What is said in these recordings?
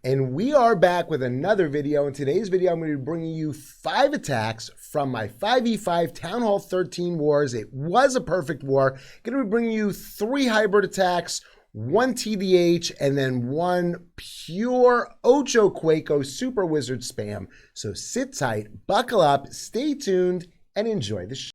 And we are back with another video. In today's video, I'm going to be bringing you 5 attacks from my 5v5 Town Hall 13 wars. It was a perfect war. Going to be bringing you 3 hybrid attacks, 1 TDH, and then 1 pure Ocho Quaco Super Wizard spam. So sit tight, buckle up, stay tuned, and enjoy the show.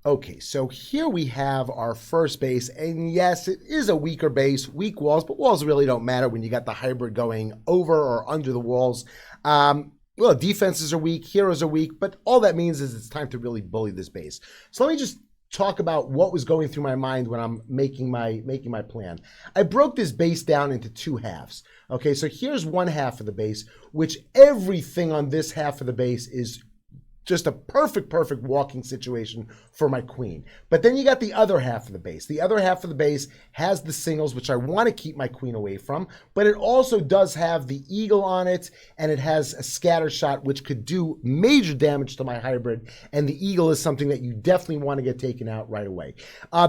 Okay, so here we have our first base, and yes, it is a weaker base, weak walls, but walls really don't matter when you got the hybrid going over or under the walls. Well, defenses are weak, heroes are weak, but all that means is it's time to really bully this base. So let me just talk about what was going through my mind when I'm making my plan. I broke this base down into 2 halves. Okay, so here's one half of the base, which everything on this half of the base is just a perfect walking situation for my queen. But then you got the other half of the base. The other half of the base has the singles, which I want to keep my queen away from, but it also does have the eagle on it, and it has a scatter shot, which could do major damage to my hybrid, and the eagle is something that you definitely want to get taken out right away.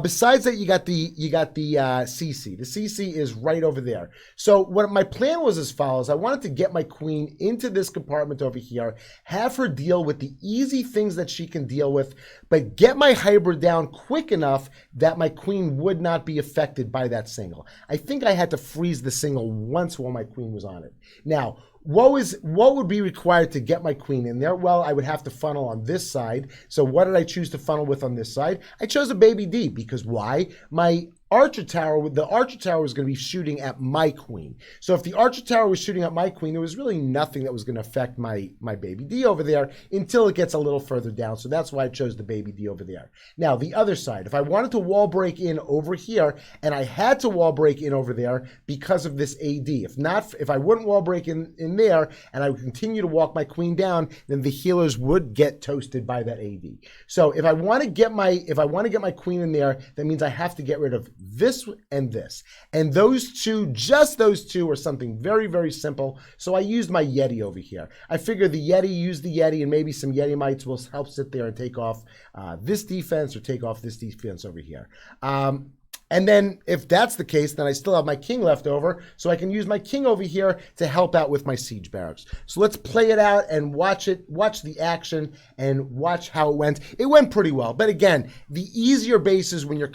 Besides that, you got the CC. The CC is right over there. So what my plan was as follows. I wanted to get my queen into this compartment over here, have her deal with the easy things that she can deal with, but get my hybrid down quick enough that my queen would not be affected by that single. I think I had to freeze the single once while my queen was on it. Now, what would be required to get my queen in there? Well, I would have to funnel on this side. So what did I choose to funnel with on this side? I chose a baby D because why? The archer tower was going to be shooting at my queen. So if the archer tower was shooting at my queen, there was really nothing that was going to affect my baby D over there until it gets a little further down. So that's why I chose the baby D over there. Now, the other side, if I wanted to wall break in over here, and I had to wall break in over there because of this AD. If I wouldn't wall break in there, and I would continue to walk my queen down, then the healers would get toasted by that AD. So if I want to get my queen in there, that means I have to get rid of this and this. And those two, just those two, are something very simple. So I used my Yeti over here. I figured use the Yeti, and maybe some Yeti mites will help sit there and take off this defense or take off this defense over here. And then if that's the case, then I still have my king left over, so I can use my king over here to help out with my siege barracks. So let's play it out and watch the action and watch how it went. It went pretty well. But again, the easier bases when you're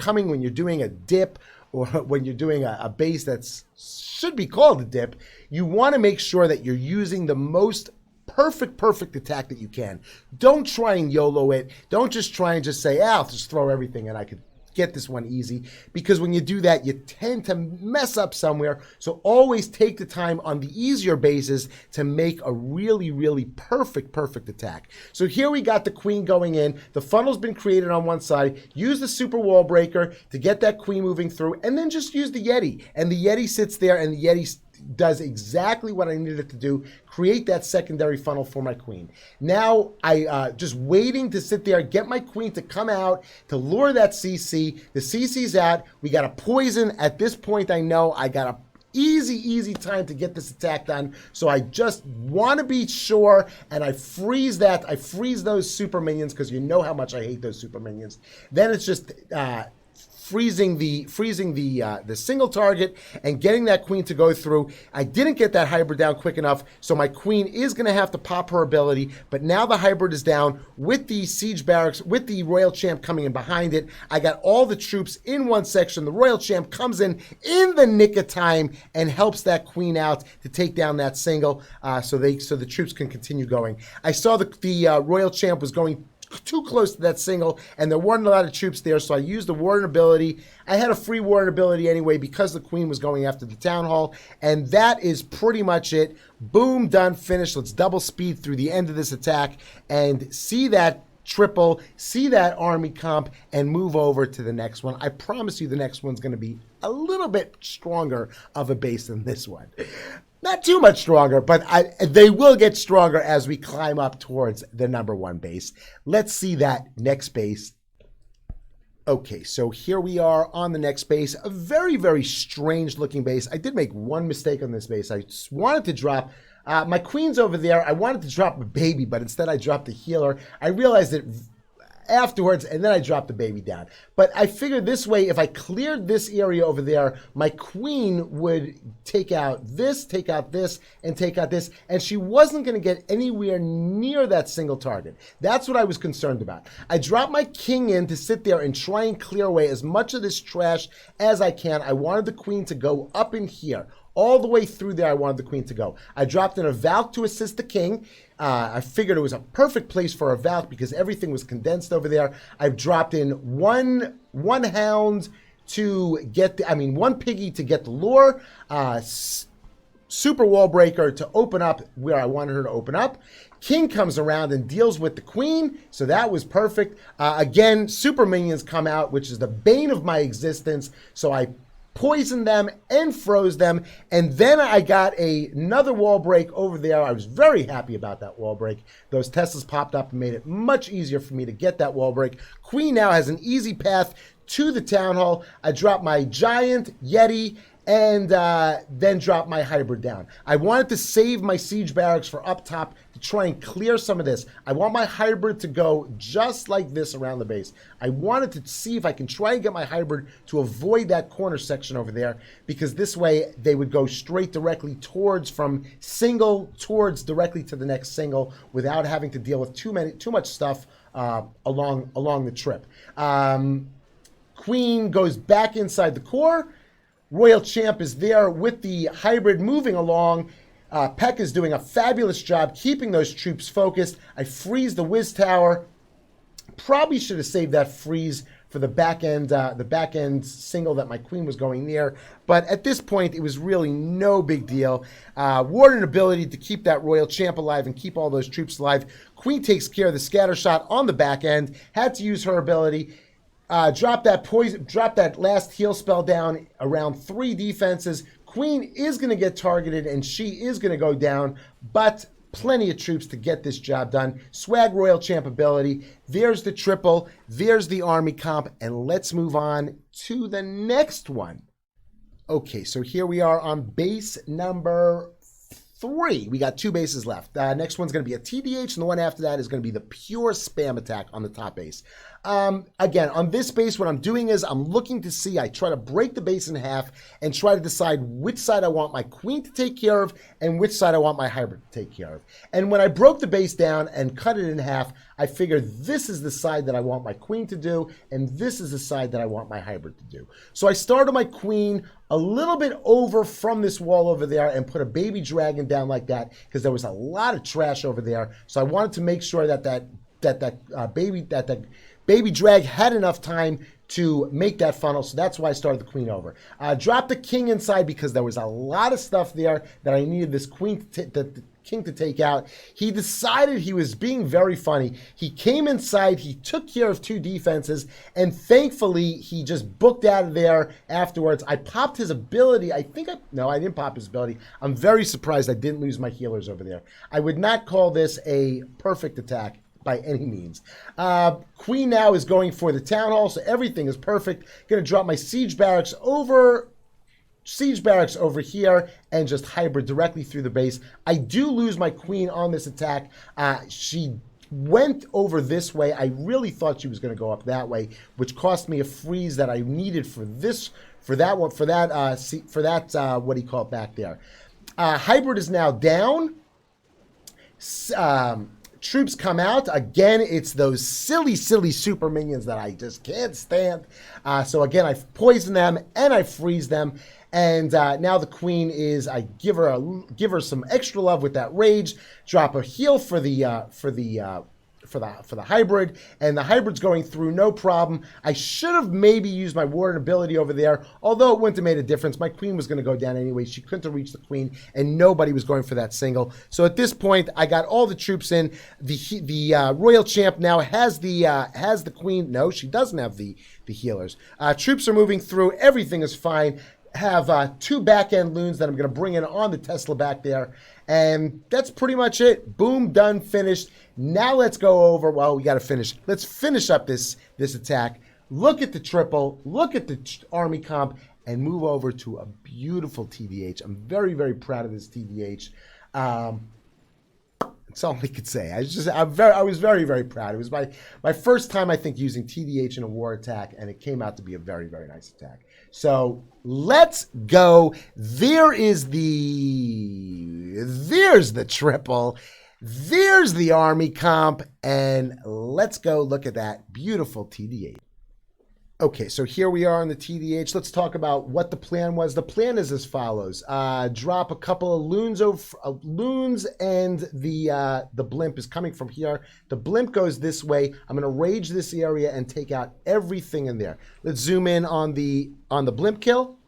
doing a dip, or when you're doing a base that should be called a dip, you want to make sure that you're using the most perfect attack that you can. Don't try and YOLO it. Don't just try and just say, I'll just throw everything and I could get this one easy, because when you do that, you tend to mess up somewhere. So always take the time on the easier bases to make a really perfect attack. So here we got the queen going in. The funnel's been created on one side. Use the super wall breaker to get that queen moving through, and then just use the Yeti. And the Yeti sits there, and the Yeti does exactly what I needed it to do, create that secondary funnel for my queen. Now I just waiting to sit there, get my queen to come out to lure that CC. The CC's out. We got a poison. At this point, I know I got a easy time to get this attack done. So I just want to be sure, and I freeze those super minions, because you know how much I hate those super minions. Then it's just freezing the single target and getting that queen to go through. I didn't get that hybrid down quick enough, so my queen is going to have to pop her ability. But now the hybrid is down with the siege barracks, with the royal champ coming in behind it. I got all the troops in one section. The royal champ comes in the nick of time and helps that queen out to take down that single, so the troops can continue going. I saw the royal champ was going too close to that single, and there weren't a lot of troops there, so I used the warden ability. I had a free warden ability anyway because the queen was going after the town hall, and that is pretty much it. Boom, done, finished. Let's double speed through the end of this attack and see that triple, see that army comp, and move over to the next one. I promise you the next one's going to be a little bit stronger of a base than this one. Not too much stronger, but they will get stronger as we climb up towards the #1 base. Let's see that next base. Okay, so here we are on the next base. A very strange looking base. I did make one mistake on this base. I wanted to drop My queen's over there. I wanted to drop a baby, but instead I dropped the healer. I realized it afterwards, and then I dropped the baby down. But I figured this way, if I cleared this area over there, my queen would take out this, and take out this, and she wasn't going to get anywhere near that single target. That's what I was concerned about. I dropped my king in to sit there and try and clear away as much of this trash as I can. I wanted the queen to go up in here. All the way through there, I wanted the queen to go. I dropped in a Valk to assist the king. I figured it was a perfect place for a Valk because everything was condensed over there. I've dropped in one hound to get one piggy to get the lure. Super wall breaker to open up where I wanted her to open up. King comes around and deals with the queen, so that was perfect. Again, super minions come out, which is the bane of my existence, so I poisoned them and froze them, and then I got another wall break over there. I was very happy about that wall break. Those Teslas popped up and made it much easier for me to get that wall break. Queen now has an easy path to the town hall. I dropped my giant Yeti and then drop my hybrid down. I wanted to save my siege barracks for up top to try and clear some of this. I want my hybrid to go just like this around the base. I wanted to see if I can try and get my hybrid to avoid that corner section over there, because this way they would go straight directly towards, from single towards directly to the next single without having to deal with too much stuff along the trip. Queen goes back inside the core. Royal Champ is there with the hybrid moving along. Peck is doing a fabulous job keeping those troops focused. I freeze the Wiz Tower. Probably should have saved that freeze for the back end single that my queen was going near. But at this point, it was really no big deal. Warden ability to keep that Royal Champ alive and keep all those troops alive. Queen takes care of the scatter shot on the back end. Had to use her ability. Drop that last heal spell down around 3 defenses. Queen is going to get targeted and she is going to go down, but plenty of troops to get this job done. Swag Royal Champ ability. There's the triple. There's the army comp. And let's move on to the next one. Okay, so here we are on base number 3. We got 2 bases left. Next one's going to be a TDH, and the one after that is going to be the pure spam attack on the top base. Again, on this base, what I'm doing is I'm looking to see, I try to break the base in half and try to decide which side I want my queen to take care of and which side I want my hybrid to take care of. And when I broke the base down and cut it in half, I figured this is the side that I want my queen to do, and this is the side that I want my hybrid to do. So I started my queen a little bit over from this wall over there and put a baby dragon down like that because there was a lot of trash over there. So I wanted to make sure that baby drag had enough time to make that funnel, so that's why I started the queen over. Dropped the king inside because there was a lot of stuff there that I needed this king to take out. He decided he was being very funny. He came inside, he took care of 2 defenses, and thankfully he just booked out of there afterwards. I popped his ability. No, I didn't pop his ability. I'm very surprised I didn't lose my healers over there. I would not call this a perfect attack by any means. Queen now is going for the town hall, so everything is perfect. Gonna drop my siege barracks over here and just hybrid directly through the base. I do lose my queen on this attack. She went over this way. I really thought she was going to go up that way, which cost me a freeze that I needed for that what do you call it back there. Hybrid is now down. Troops come out. Again, it's those silly her minions that I just can't stand. So again, I poison them and I freeze them. And now the queen is, I give her some extra love with that rage, drop a heal for the hybrid, and the hybrid's going through no problem. I should have maybe used my warden ability over there, although it wouldn't have made a difference. My queen was going to go down anyway. She couldn't have reached the queen, and nobody was going for that single. So at this point, I got all the troops in. The Royal Champ now has the queen. No, she doesn't have the healers. Troops are moving through. Everything is fine. Have 2 back-end loons that I'm going to bring in on the Tesla back there. And that's pretty much it. Boom, done, finished. Now let's go over, well, we got to finish. Let's finish up this attack. Look at the triple, look at the army comp, and move over to a beautiful TDH. I'm very, very proud of this TDH. That's all I could say. I was very, very proud. It was my first time, I think, using TDH in a war attack, and it came out to be a very, very nice attack. So let's go. There's the triple. There's the army comp, and let's go look at that beautiful TDH. Okay, so here we are on the TDH. Let's talk about what the plan was. The plan is as follows: drop a couple of loons and the blimp is coming from here. The blimp goes this way. I'm going to rage this area and take out everything in there. Let's zoom in on the blimp kill.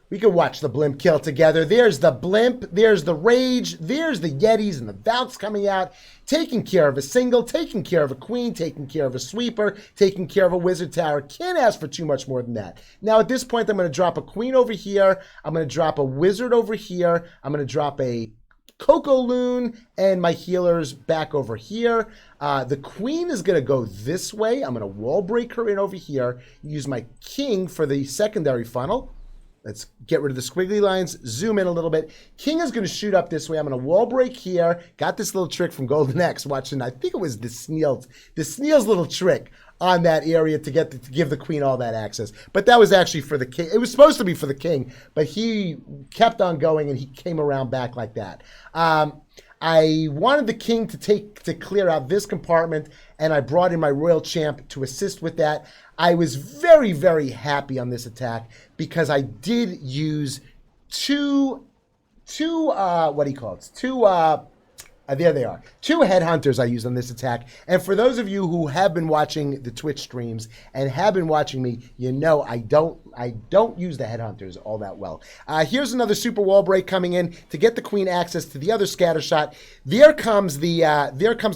We can watch the blimp kill together. There's the blimp, there's the rage, there's the Yetis and the Valks coming out, taking care of a single, taking care of a queen, taking care of a sweeper, taking care of a wizard tower. Can't ask for too much more than that. Now at this point, I'm going to drop a queen over here. I'm going to drop a wizard over here. I'm going to drop a Coco Loon and my healers back over here. The queen is going to go this way. I'm going to wall break her in over here. Use my king for the secondary funnel. Let's get rid of the squiggly lines, zoom in a little bit. King is going to shoot up this way. I'm going to wall break here. Got this little trick from Golden X watching, I think it was the Sneal's little trick on that area to give the queen all that access. But that was actually for the king. It was supposed to be for the king, but he kept on going and he came around back like that. I wanted the king to clear out this compartment, and I brought in my royal champ to assist with that. I was very, very happy on this attack because I did use two there they are. Two headhunters I used on this attack. And for those of you who have been watching the Twitch streams and have been watching me, you know I don't use the headhunters all that well. Here's another super wall break coming in to get the queen access to the other scatter shot. There comes the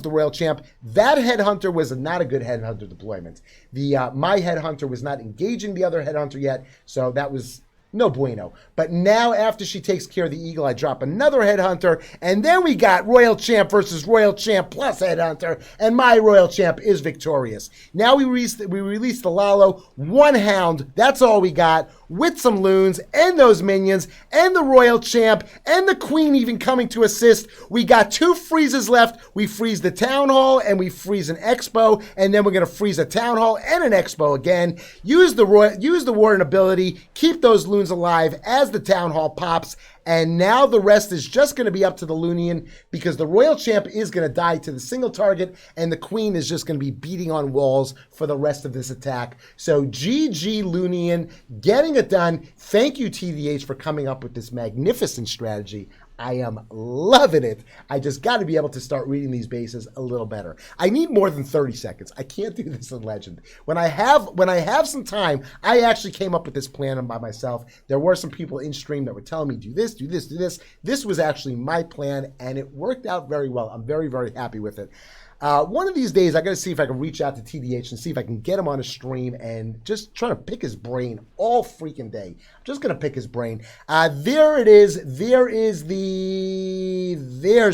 royal champ. That headhunter was not a good headhunter deployment. My headhunter was not engaging the other headhunter yet, so that was no bueno. But now after she takes care of the eagle, I drop another headhunter, and then we got royal champ versus royal champ plus headhunter, and my royal champ is victorious. Now we release the Lalo, one hound, that's all we got, with some loons and those minions and the royal champ and the queen even coming to assist. We got two freezes left. We freeze the town hall and we freeze an expo, and then we're going to freeze a town hall and an expo again. Use the warden ability, keep those loons alive as the town hall pops, and now the rest is just going to be up to the Loonian because the royal champ is going to die to the single target and the queen is just going to be beating on walls for the rest of this attack. So GG Loonian, getting it done. Thank you TDH for coming up with this magnificent strategy. I am loving it. I just got to be able to start reading these bases a little better. I need more than 30 seconds. I can't do this in Legend. When I have some time, I actually came up with this plan by myself. There were some people in stream that were telling me, do this, do this, do this. This was actually my plan, and it worked out very well. I'm very, very happy with it. One of these days, I got to see if I can reach out to TDH and see if I can get him on a stream and just try to pick his brain all freaking day. I'm just going to pick his brain. There it is. There's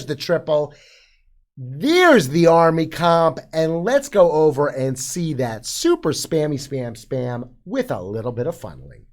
the triple. There's the army comp. And let's go over and see that super spammy spam with a little bit of funneling.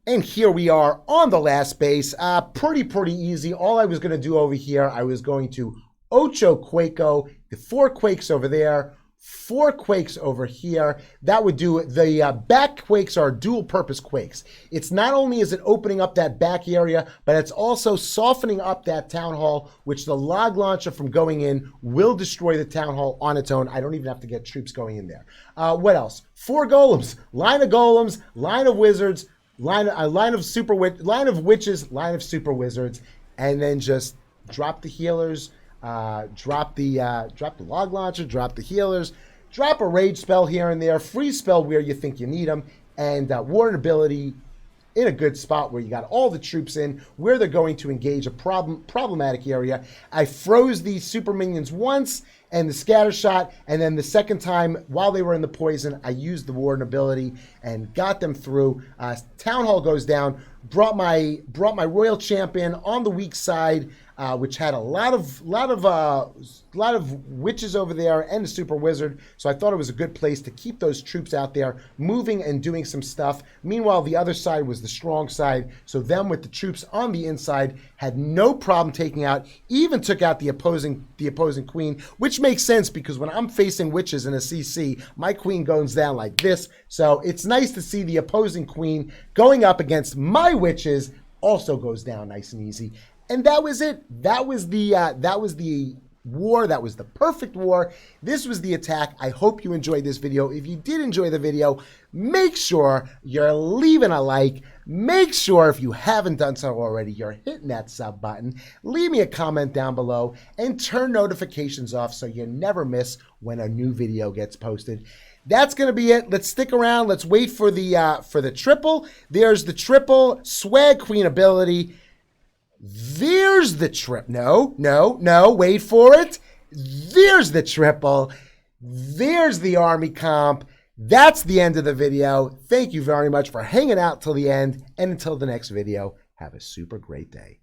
And here we are on the last base. Pretty easy. All I was going to do over here, I was going to Ocho Quaco, the 4 quakes over there, 4 quakes over here. That would do it. The back quakes are dual purpose quakes. It's not only is it opening up that back area, but it's also softening up that town hall, which the log launcher from going in will destroy the town hall on its own. I don't even have to get troops going in there. What else? 4 golems, line of golems, line of wizards, line of witches, line of super wizards, and then just drop the healers. Drop the log launcher, drop the healers, drop a rage spell here and there, freeze spell where you think you need them, and warden ability in a good spot where you got all the troops in, where they're going to engage a problematic area. I froze these super minions once and the scatter shot, and then the second time while they were in the poison, I used the warden ability and got them through. Town hall goes down, brought my royal champion on the weak side. which had a lot of witches over there and a super wizard. So I thought it was a good place to keep those troops out there moving and doing some stuff. Meanwhile, the other side was the strong side. So them with the troops on the inside had no problem taking out, even took out the opposing queen, which makes sense because when I'm facing witches in a CC, my queen goes down like this. So it's nice to see the opposing queen going up against my witches also goes down nice and easy. And that was it. That was the war. That was the perfect war. This was the attack. I hope you enjoyed this video. If you did enjoy the video, make sure you're leaving a like. Make sure, if you haven't done so already, you're hitting that sub button. Leave me a comment down below and turn notifications off so you never miss when a new video gets posted. That's going to be it. Let's stick around. Let's wait for the triple. There's the triple swag queen ability. There's the trip. No, wait for it. There's the triple. There's the army comp. That's the end of the video. Thank you very much for hanging out till the end. And until the next video, have a super great day.